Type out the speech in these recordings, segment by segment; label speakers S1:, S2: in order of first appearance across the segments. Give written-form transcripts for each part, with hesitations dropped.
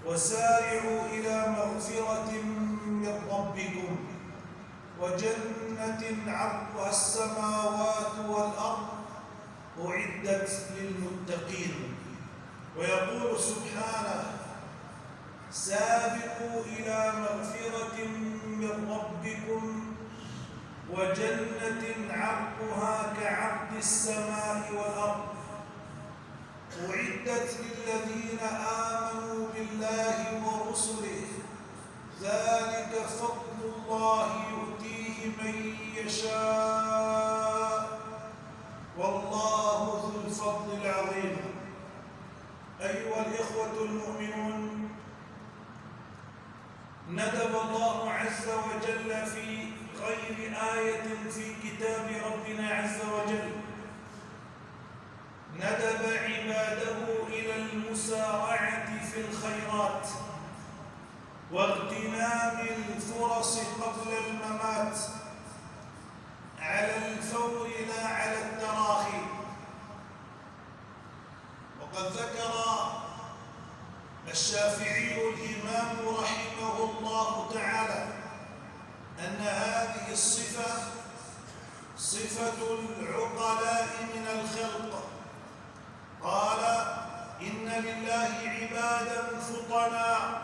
S1: وسارعوا إلى مغفرة من ربكم وجنة عرضها السماوات والأرض أعدت للمتقين. ويقول سبحانه: سابقوا إلى مغفرة من ربكم وجنة عرضها كعرض السماء والأرض أعدت للذين آمنوا بالله ورسله ذلك فضل الله يؤتيه من يشاء والله ذو الفضل العظيم. أيها الإخوة المؤمنون، ندب الله عز وجل في غير آية في كتاب ربنا عز وجل ندب عباده إلى المسارعة في الخيرات واغتنام الفرص قبل الممات على الفور لا على التراخي. وقد ذكر الشافعي الإمام رحمه الله تعالى أن هذه الصفة صفة العقلاء من الخلق. قال: إن لله عبادا فطنا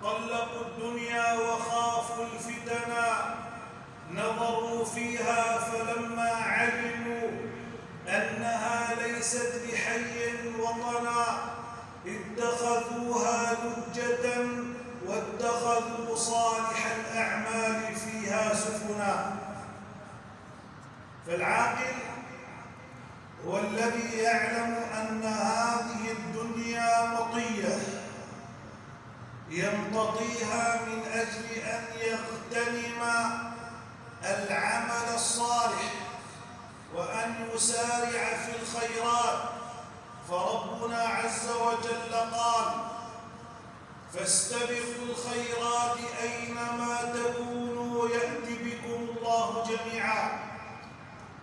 S1: طلقوا الدنيا وخافوا الفتنا نظروا فيها فلما علموا أنها ليست لحي وطنا اتخذوها لجة واتخذوا صالح الأعمال فيها سفنا. فالعاقل هو الذي يعلم أن هذه الدنيا مطية يمتطيها من أجل أن يغتنم العمل الصالح وأن يسارع في الخيرات. فربنا عز وجل قال: فاستبقوا الخيرات أينما تكونوا يأت بكم الله جميعا.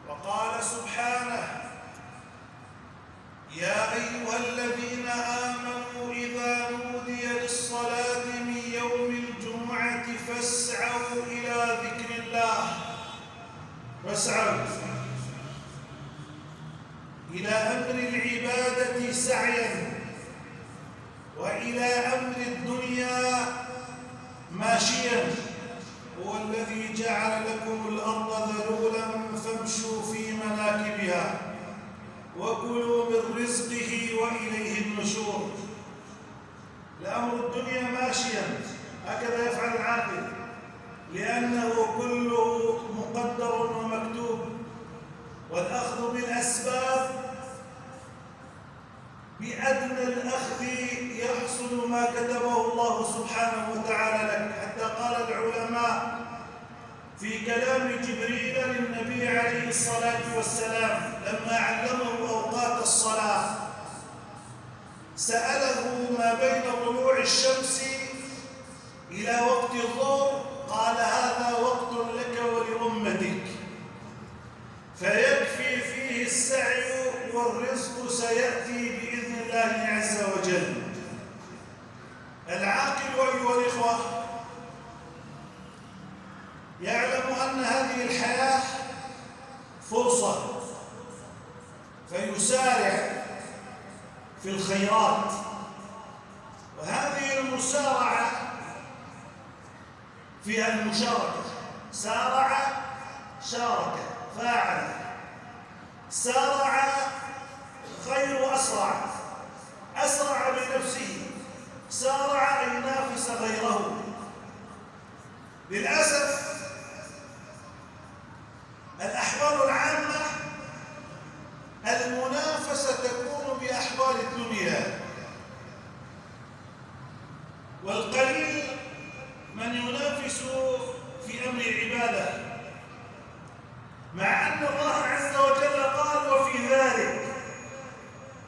S1: وقال سبحانه: يا أيها الذين آمنوا إذا نودي للصلاة من يوم الجمعة فاسعوا إلى ذكر الله. فاسعوا إلى أمر العبادة سعيا وإلى أمر الدنيا ماشيا. هو الذي جعل لكم الأرض ذلولا فامشوا في مناكبها وكلوا من رزقه وإليه النشور. لأمر الدنيا ماشيا، هكذا يفعل العاقل، لأنه كله مقدر ومكتوب. والأخذ بالأسباب بأدنى الأخذ يحصل ما كتبه الله سبحانه وتعالى لك. حتى قال العلماء في كلام جبريل للنبي عليه الصلاة والسلام لما علمه أوقات الصلاة، سأله ما بين طلوع الشمس إلى وقت الظهر، قال: هذا وقت لك ولأمتك، فيكفي فيه السعي والرزق سيأتي بإذن الله عز وجل. العاقل أيها الإخوة يعلم أن هذه الحياة فرصة، فيسارع في الخيرات. وهذه المسارعة فيها المشاركة. سارع شارك فاعل، سارع خير أسرع، أسرع بنفسه، سارع أن ينافس غيره. للأسف الأحوال العامة المنافسة تكون بأحوال الدنيا، والقليل من ينافس في أمر العبادة، مع أن الله عز وجل قال: وفي ذلك،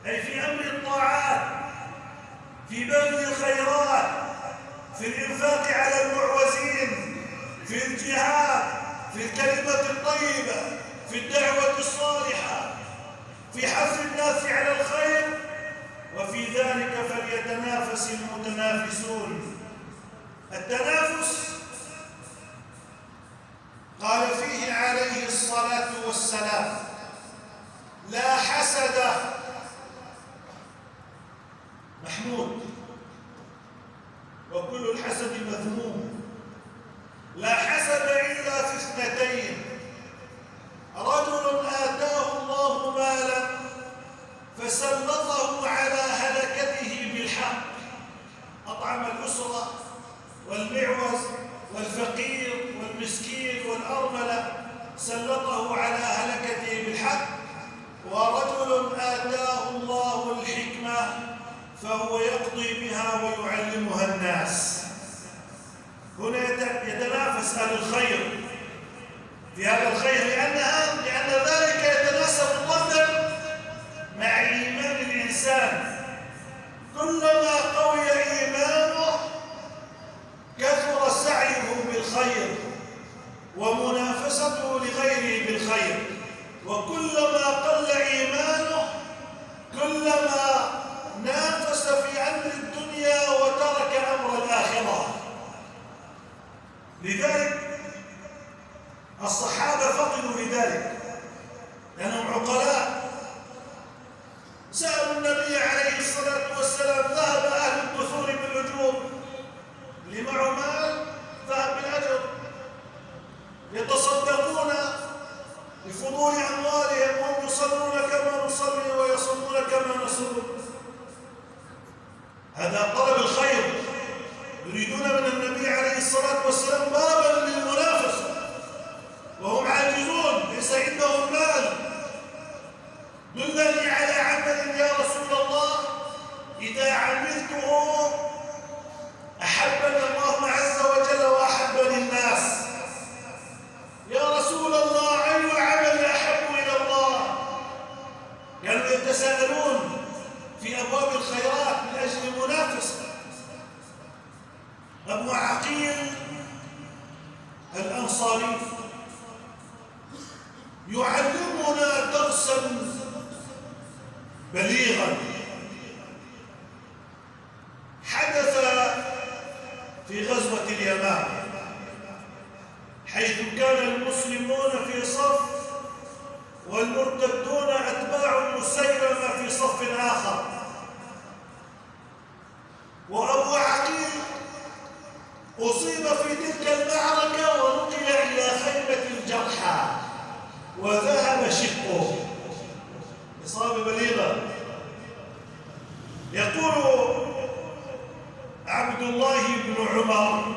S1: أي في أمر الطاعات، في بذل الخيرات، في الإنفاق على المعوزين، في الجهاد، في الكلمة الطيبة، في الدعوة الصالحة، في حث الناس على الخير، وفي ذلك فليتنافس يتنافس المتنافسون. التنافس قال فيه عليه الصلاة والسلام: لا حسد محمود وكل الحسد مذموم. لا حسد إلا في اثنتين: رجل آتاه الله مالا فسلطه على هلكته بالحق، أطعم الأسرة والمعوز والفقير والمسكين والأرملة، سلطه على هلكته بالحق. ورجل آتاه الله الحكمة فهو يقضي بها ويعلمها الناس. هنا يتنافس أهل الخير في هذا الخير، لأن ذلك يتناسب ضمنا مع إيمان الإنسان. كلما قوي إيمانه كثر سعيه بالخير ومنافسته لغيره بالخير، وكلما قل إيمانه كلما نافس في أمر الدنيا وترك أمر الآخرة. لذلك الصحابة فطنوا لذلك لأنهم عقلاء. سألوا النبي عليه الصلاة والسلام: ذهب أهل الدثور بالأجور، اللي معه مال ذهب بالأجر، يتصدقون بفضول أموالهم وهم يصلون كما نصلي ويصومون كما نصوم. هذا طلب الخير، يريدون من النبي عليه الصلاة والسلام بابا للمنافسة وهم عاجزون، ليس عندهم مال. دلني على عمل يا رسول الله إذا عملته أحبني الله عز وجل وأحبني الناس. يا رسول الله أي العمل أحب إلى الله؟ كانوا يتساءلون في أبواب الخيرات من أجل المنافسة. أبو عقيل الأنصاري يعلمنا درسا بليغا حدث في غزوة اليمامة، حيث كان المسلمون في صف والمرتدون أتباع مسيلمة في صف آخر. وأبو عقيل أصيب في تلك المعركة ونقل إلى خيمة الجرحى وذهب شقه، إصابة بليغة. يقول عبد الله بن عمر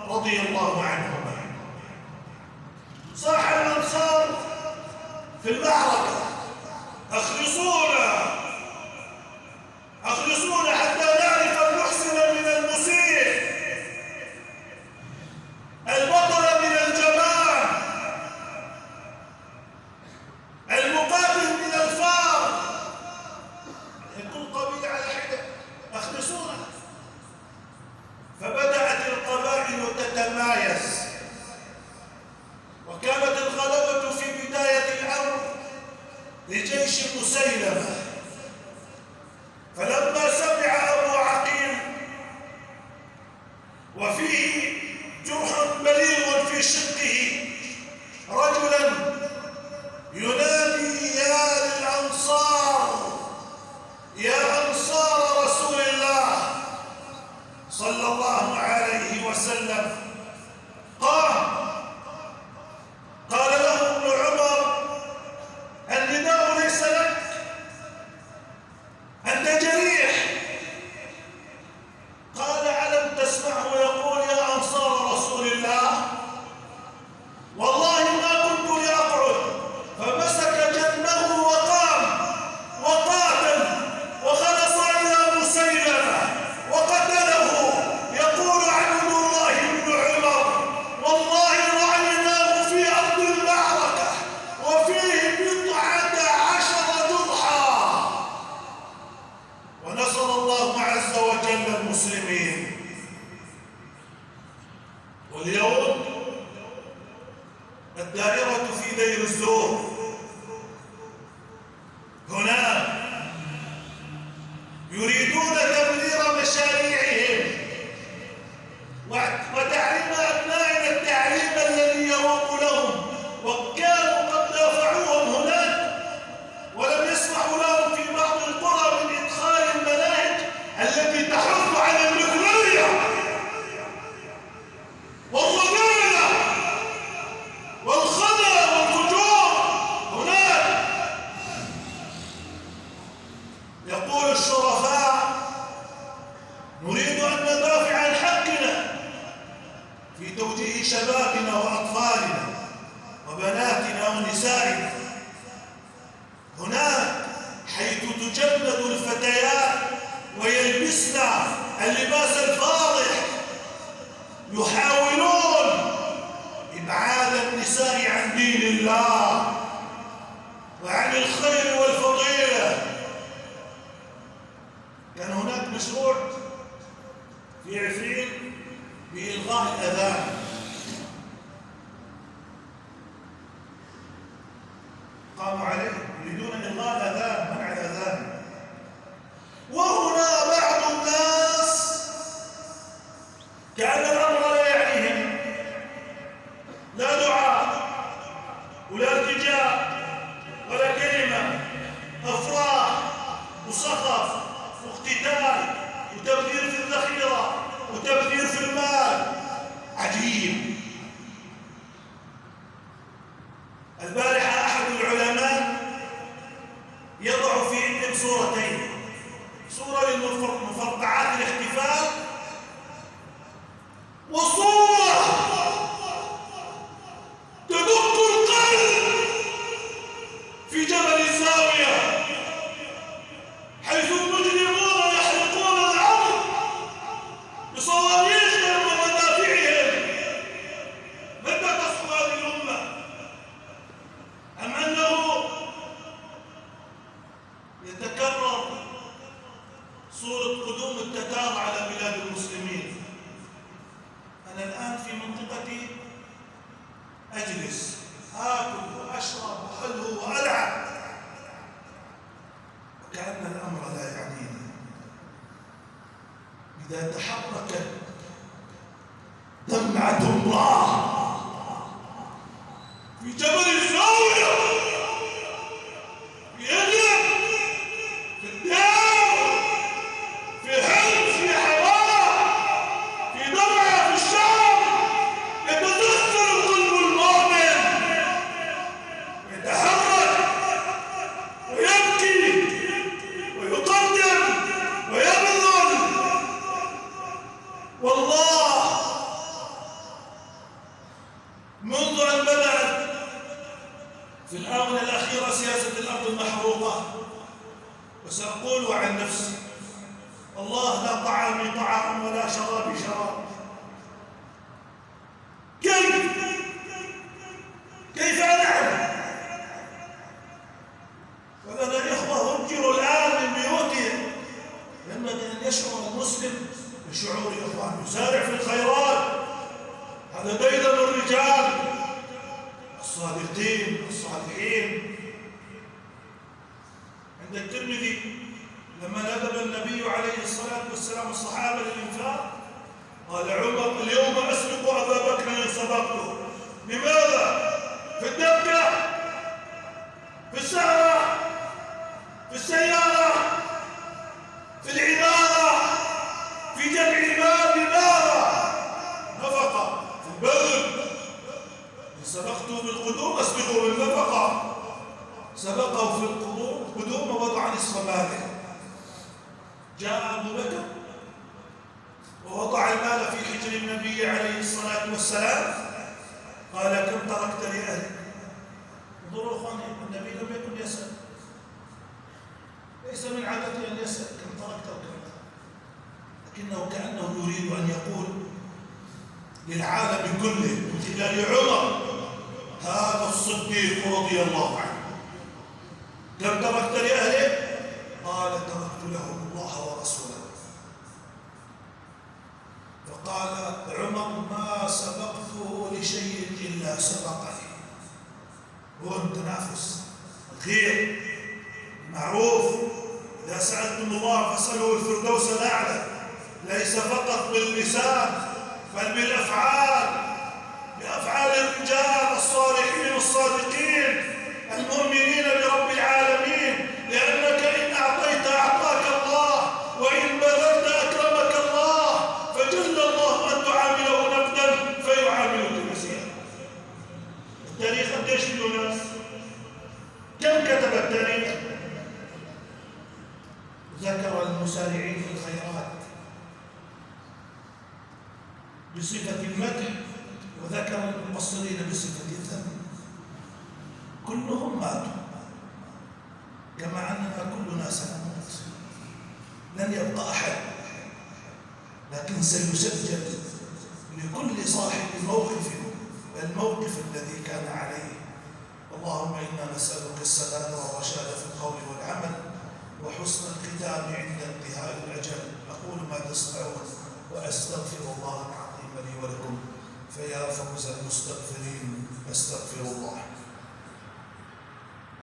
S1: رضي الله عنهما: صاح الأنصار في المعركة: أخلصونا أخلصونا حتى نعرف المحسن من المسيء، البطل من الجبان، المقاتل من الفار. كل قبيلة على حدة، أخلصونا. فبدأت القبائل تتمايز، وكانت الغلبة في بداية الأمر لجيش مسيلمة. فلما سمع أبو عقيل وفيه جرح بليغ في شقه رجلا ينادي: يا للأنصار، يا أنصار رسول الله صلى الله عليه وسلم، قال له ابن عمر: النداء ليس لك، أنت جريح. قال: ألم تسمعه يقول يا أنصار رسول الله؟ والله ما كنت لأقعد. فمسك جنبه وقام وقاتل وخلص إلى مسيلمة وقتله. يقول عبد الله بن يقول الشرفاء: نريد أن ندافع عن حقنا في توجيه شبابنا وأطفالنا وبناتنا ونسائنا هناك حيث تجند الفتيات ويلبسن اللباس الفاضح، يحاولون إبعاد النساء عن دين الله وعن الخير والفضيلة. كان هناك مشروع في عفرين بإلغاء الأذان، قاموا عليه يريدون إلغاء الأذان، منع الأذان. وهنا بعض الناس كأن الأمر لا يعنيهم، لا دعاء ولا التجاء ولا كلمة، أفراح وصخب واقتتال وتبذير في الذخيرة وتبذير في المال. عجيب. البارحة أحد العلماء يضع في عندهم صورتين: صورة للمفرقعات الاحتفال، وصورة تدق القلب في جبل الزاوية، حيث المجرمون يحرقون الأرض بصواريخهم ومدافعهم. متى تصل هذه الأمة؟ أم أنه يتكرر صورة قدوم التتار على بلاد المسلمين؟ أنا الآن في منطقتي أجلس آكل وأشرب وألهو وألعب وكأن الأمر لا يعنيني. إذا تحركت دمعة امرأة في جبل الزاوية، في يدرب، في الديار، في حلم، في حرارة، في دمعة، في الشام، يتزلزل قلب المؤمن، يتحرك ويبكي ويقدم ويبذل. والله منذ أن بدأت في الآونة الأخيرة سياسة الأرض المحروقة، وسأقول عن نفسي: والله لا طعامي طعام ولا شرابي شراب. كيف أنعم؟ ولنا إخوة هجروا الآن من بيوتهم. ينبغي أن يشعر المسلم بشعور إخوانه، يسارع في الخيرات. هذا ديدن الرجال الصادقين الصالحين. عند الترمذي لما ندب النبي عليه الصلاة والسلام الصحابة للإنفاق قال عمر: اليوم أسبق أبا بكر إن سبقته. لماذا؟ في الدبكة، في السهرة، في السيارة، في العبادة، في جمع المال. لماذا؟ نفقة في البذل. إن سبقته بالقدوم أسبقه بالنفقة. سبقه في القدوم ووضع نصف ماله. جاء أبو بكر ووضع المال في حجر النبي عليه الصلاة والسلام. قال: كم تركت لأهلك؟ انظروا أخواني، النبي لم يكن يسأل، ليس من عادته أن يسأل كم تركت وكم، لكنه كأنه يريد أن يقول للعالم كله من خلال عمر: هذا الصديق رضي الله عنه. كم تركت لأهلك؟ قال: تركت لهم الله ورسوله. فقال عمر: ما سبقته لشيء إلا سبقني. هو التنافس، الخير، المعروف. إذا سألتم الله فاسألوا الفردوس الأعلى، ليس فقط باللسان بل بالأفعال، بأفعال الرجال الصالحين الصادقين المؤمنين برب العالمين. لأنك إن أعطيت أعطاك الله، وإن بذلت أكرمك الله. فجل الله أن تعامله نقدا فيعاملك نسيئا. التاريخ قديش فيه ناس؟ كم كتب التاريخ؟ ذكر المسارعين في الخيرات بصفة المدح، وذكر المقصرين بصفة الذم. كلهم ماتوا، كما أننا كلنا سنموت، لن يبقى أحد، لكن سيسجل لكل صاحب الموقف الذي كان عليه. اللهم إنا نسألك السداد والرشاد في القول والعمل وحسن الختام عند انتهاء الأجل. أقول ما تسمعون وأستغفر الله العظيم لي ولكم، فيا فوز المستغفرين